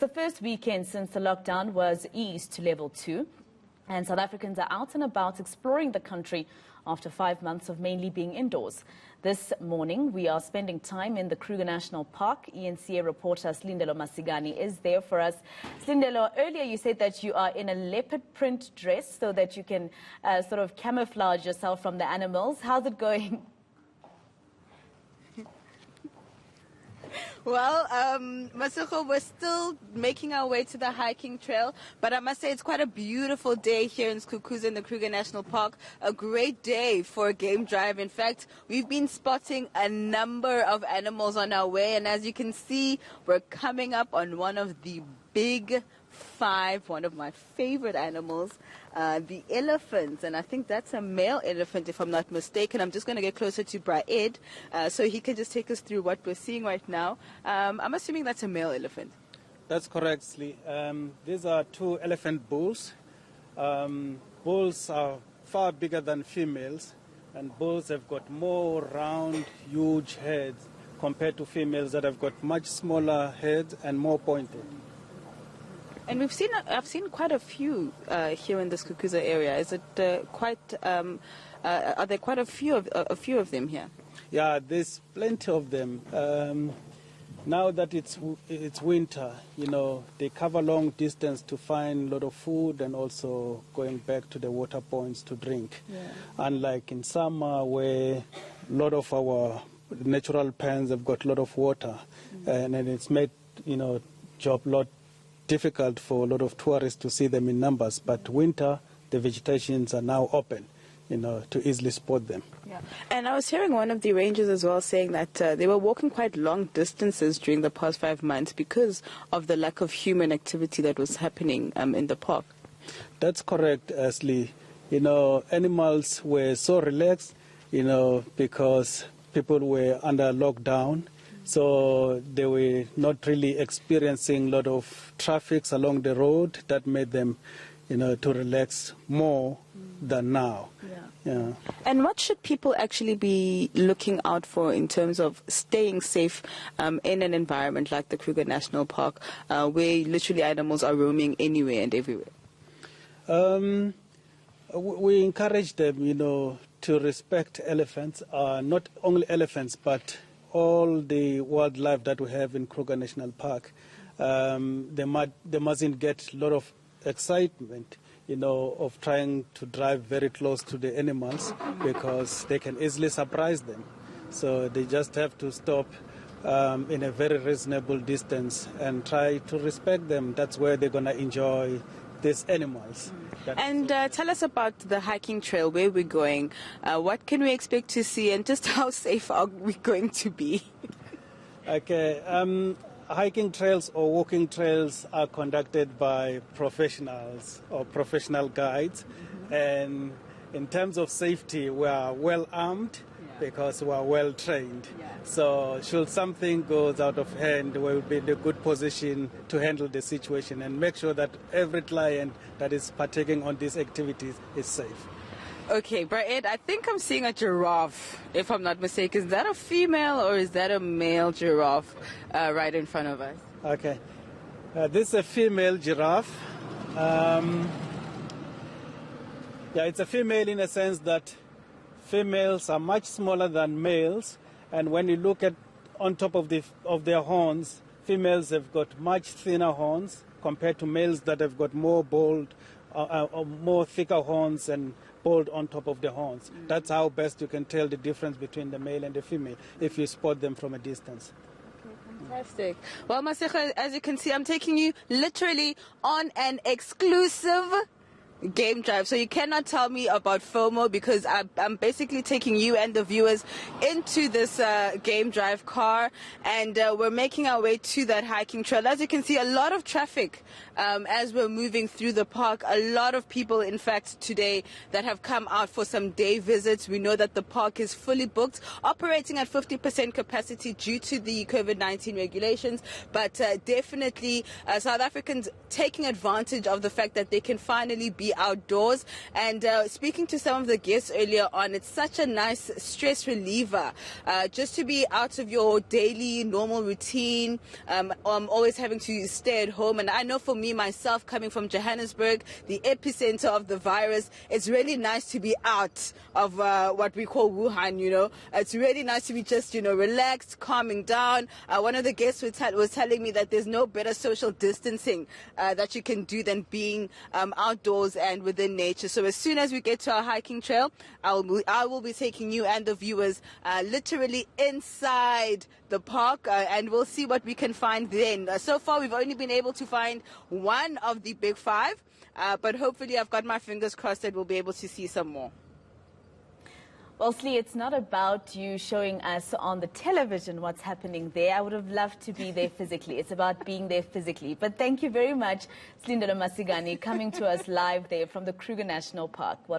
The first weekend since the lockdown was eased to level 2, and South Africans are out and about exploring the country after 5 months of mainly being indoors. This morning, we are spending time in the Kruger National Park. eNCA reporter Slindelo Masikane is there for us. Slindelo, earlier you said that you are in a leopard print dress so that you can sort of camouflage yourself from the animals. How's it going? Well, Masiko, we're still making our way to the hiking trail, but I must say it's quite a beautiful day here in Skukuza in the Kruger National Park. A great day for a game drive. In fact, we've been spotting a number of animals on our way, and as you can see, we're coming up on one of the big five, one of my favorite animals, the elephants, and I think that's a male elephant if I'm not mistaken. I'm just going to get closer to Braed so he can just take us through what we're seeing right now. I'm assuming that's a male elephant. That's correct, Slee. These are two elephant bulls. Bulls are far bigger than females, and bulls have got more round, huge heads compared to females that have got much smaller heads and more pointed. And I've seen quite a few here in the Skukuza area. Is it are there quite a few of them here? Yeah, there's plenty of them. Now that it's winter, you know, they cover long distance to find a lot of food and also going back to the water points to drink. Yeah. Unlike in summer where a lot of our natural pens have got a lot of water, and it's made, you know, job lot difficult for a lot of tourists to see them in numbers, but winter the vegetations are now open, you know, to easily spot them. Yeah. And I was hearing one of the rangers as well saying that they were walking quite long distances during the past 5 months because of the lack of human activity that was happening in the park. That's correct, Ashley. You know, animals were so relaxed, you know, because people were under lockdown. So they were not really experiencing a lot of traffic along the road. That made them, you know, to relax more than now. Yeah. And what should people actually be looking out for in terms of staying safe in an environment like the Kruger National Park, where literally animals are roaming anywhere and everywhere? We encourage them, you know, to respect elephants, not only elephants, but all the wildlife that we have in Kruger National Park. They mustn't get a lot of excitement, you know, of trying to drive very close to the animals because they can easily surprise them. So they just have to stop in a very reasonable distance and try to respect them. That's where they're going to enjoy these animals. And tell us about the hiking trail, where we're going. What can we expect to see, and just how safe are we going to be? Okay, hiking trails or walking trails are conducted by professionals or professional guides. And in terms of safety, we are well armed because we are well trained. So should something goes out of hand, we will be in a good position to handle the situation and make sure that every client that is partaking on these activities is safe. Okay, Braed, I think I'm seeing a giraffe, if I'm not mistaken. Is that a female or is that a male giraffe right in front of us? Okay, this is a female giraffe. It's a female in a sense that females are much smaller than males, and when you look at on top of their horns, females have got much thinner horns compared to males that have got more bold, more thicker horns and bold on top of the horns. That's how best you can tell the difference between the male and the female if you spot them from a distance. Fantastic. Well, Masiko, as you can see, I'm taking you literally on an exclusive game drive, so you cannot tell me about FOMO because I'm basically taking you and the viewers into this game drive car, and we're making our way to that hiking trail. As you can see, a lot of traffic as we're moving through the park. A lot of people, in fact, today that have come out for some day visits. We know that the park is fully booked, operating at 50% capacity due to the COVID-19 regulations, but definitely South Africans taking advantage of the fact that they can finally be be outdoors. And speaking to some of the guests earlier on, it's such a nice stress reliever just to be out of your daily normal routine. Always having to stay at home. And I know for me myself, coming from Johannesburg, the epicenter of the virus, it's really nice to be out of what we call Wuhan, you know. It's really nice to be just, you know, relaxed, calming down. One of the guests was telling me that there's no better social distancing that you can do than being outdoors and within nature. So as soon as we get to our hiking trail, I will be taking you and the viewers literally inside the park, and we'll see what we can find then. So far, we've only been able to find one of the big five, but hopefully I've got my fingers crossed that we'll be able to see some more. Well, Slee, it's not about you showing us on the television what's happening there. I would have loved to be there physically. It's about being there physically. But thank you very much, Slindelo Masikane, coming to us live there from the Kruger National Park. What